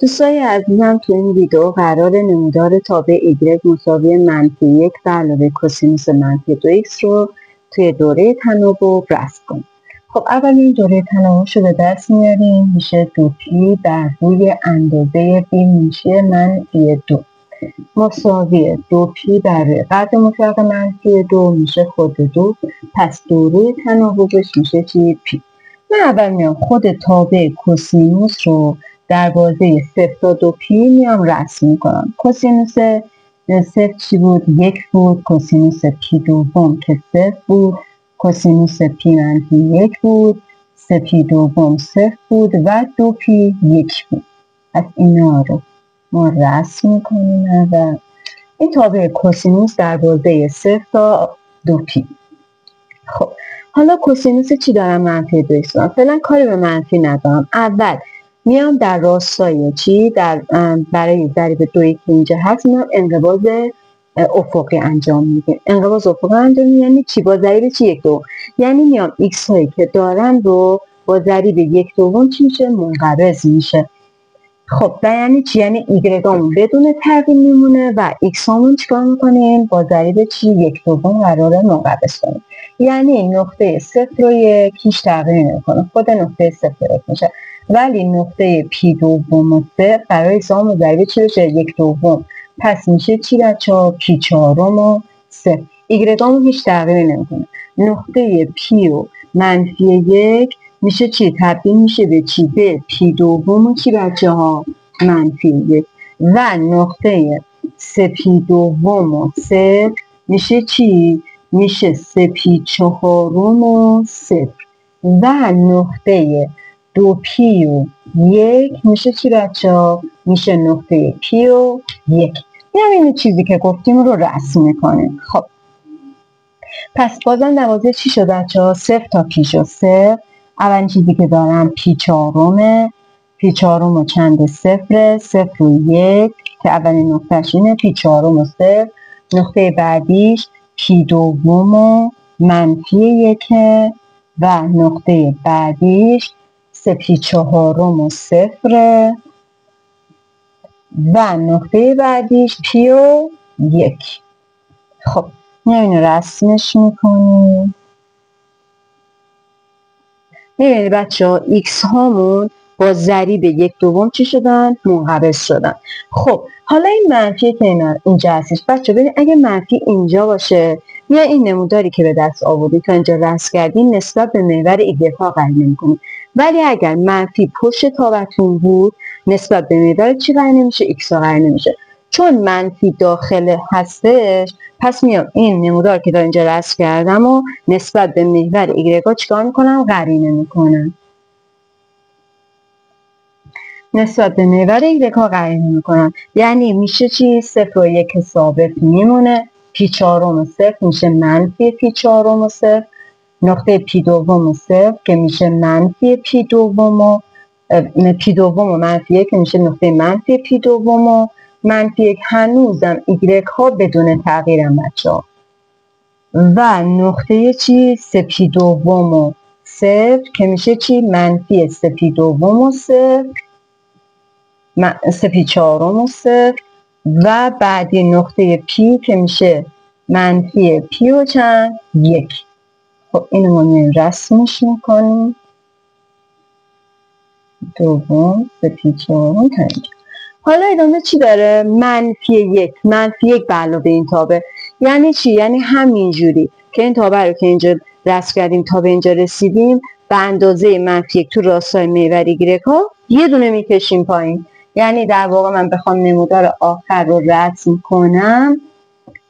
دوستای عزیزم، تو این ویدیو قرار نمودار تابع y مساوی -1 به علاوه کوسینوس -2x رو توی دوره تناوب رسم کنیم. خب اول این دوره تناوبش رو به دست میاریم، میشه 2p بر روی اندازه b میشه -2 مساوی 2p بر روی قدر مطلق -2 میشه خود 2. پس دوره تناوبش میشه چی؟ p. من اول میام خود تابع کوسینوس رو در بازه 0 تا 2p میام رسم میکنم. کوسینوس 0 چی بود؟ 1 بود. کوسینوس p دوم که 0 بود، کوسینوس p -1 بود، 3p دوم 0 بود و 2p 1 بود. پس اینا رو ما رسم میکنیم و این تابع کوسینوس در بازه 0 تا 2p. خب حالا کوسینوس چی دارم؟ -2x. فعلا کاری به منفی ندارم. اول میام در راستای چی؟ برای ضریب 2 که اینجا هست میام انقباض افقی انجام میدیم. انقباض افقی انجام یعنی چی؟ با ضریب چی؟ 1/2. یعنی میام x هایی که دارم رو با ضریب 1/2 چی میشه؟ منقبض میشه. خب و یعنی چی؟ یعنی y همون بدون تغییر میمونه و x همون چیکار میکنیم؟ با ضریب چی؟ 1/2 قراره منقبض کنیم. یعنی نقطه 0 و 1 هیچ تغییر نمیکنه، خود نقطه 0 و 1 میشه. ولی نقطه p دوم و 0 قراره x همون ضریب چی بشه؟ 1/2. پس میشه چی بچه‌ها؟ p چهارم و 0. y همون هیچ تغییر نمیکنه. نقطه p و -1 میشه چی؟ تبدیل میشه به چی؟ به p دوم و چی بچه‌ها؟ -1. و نقطه 3p دوم و 0 میشه چی؟ میشه 3p چهارم و 0. و نقطه 2p و 1 میشه چی بچه‌ها؟ میشه نقطه p و 1. یعنی این چیزی که گفتیم رو رسم میکنیم. خب پس بازم دوازه چی شد بچه‌ها؟ 0 تا p شد 0. اولین چیزی که دارم p چهارمه. p چهارم و چند؟ 0 0 و 1 که اولین نقطهش اینه. p چهارم و 0. نقطه بعدیش p دوم و -1 و نقطه بعدیش 3p چهارم و 0 و نقطه بعدیش p و 1. خب اینو رسمش میکنیم. میبینید بچه ها x هامون با ضریب 1/2 چی شدن؟ منقبض شدن. خب حالا این منفی که اینجا هستش بچه ببینید، اگه منفی اینجا باشه یا این نموداری که به دست آوردید تا اینجا رسم کردین نسبت به محور y ها قرار نمی‌کنید. ولی اگر منفی پشت تابعتون بود نسبت به محور چی قرار نمیشه؟ x ها قرار نمیشه. چون منفی داخل هستش پس میام این نمودار که تا اینجا رسم کردم و نسبت به محور y ها چیکار میکنم؟ قرینه میکنم. نسبت به محور y ها قرینه میکنم. یعنی میشه چی؟ 0 و 1 ثابت میمونه. p چهارم و 0 میشه -p چهارم و 0. نقطه p دوم و 0 که میشه -p دوم و p دوم و -1 که میشه نقطه -p دوم و -1. هنوزم y ها بدون تغییرم بچه‌ها. و نقطه چی؟ 3p دوم و 0 که میشه چی؟ -3p دوم و 0 3p چهارم و 0 و بعدی نقطه p که میشه -p و چند؟ 1. خب اینو ما رسمش میکنیم. دوم 3p چهارم تا اینجا. حالا ادامه چی داره؟ -1 به علاوه این تابع. یعنی چی؟ یعنی همینجوری که این تابع رو که اینجا رسم کردیم تا به اینجا رسیدیم به اندازه -1 تو راستای محور y ها یه دونه میکشیم پایین. یعنی در واقع من بخوام نمودار آخر رو رسم کنم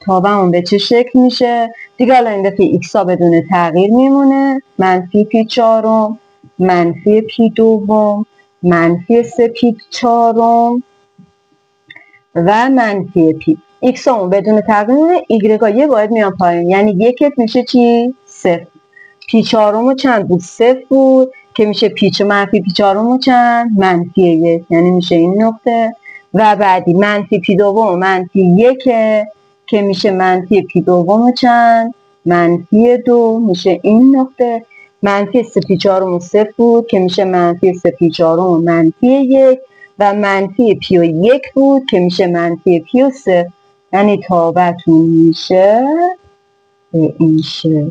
تابعمون به چه شکل میشه؟ دیگه الان این دفعه x ها بدون تغییر میمونه. -p چهارم، -p دوم، -3p چهارم و -p. x همون بدون تغییر، y ها یه باید میان پایین. یعنی یکت میشه چی؟ 0. p چهارم و چند بود؟ 0 بود که میشه -p چهارم و چند؟ -1. یعنی میشه این نقطه. و بعدی -p دوم و -1 که میشه -p دوم و چند؟ -2 میشه این نقطه. -3p چهارم و 0 بود که میشه -3p چهارم و -1 و منفی پی و 1 بود که میشه منفی پی و 3. یعنی تابعتون میشه به این شکل.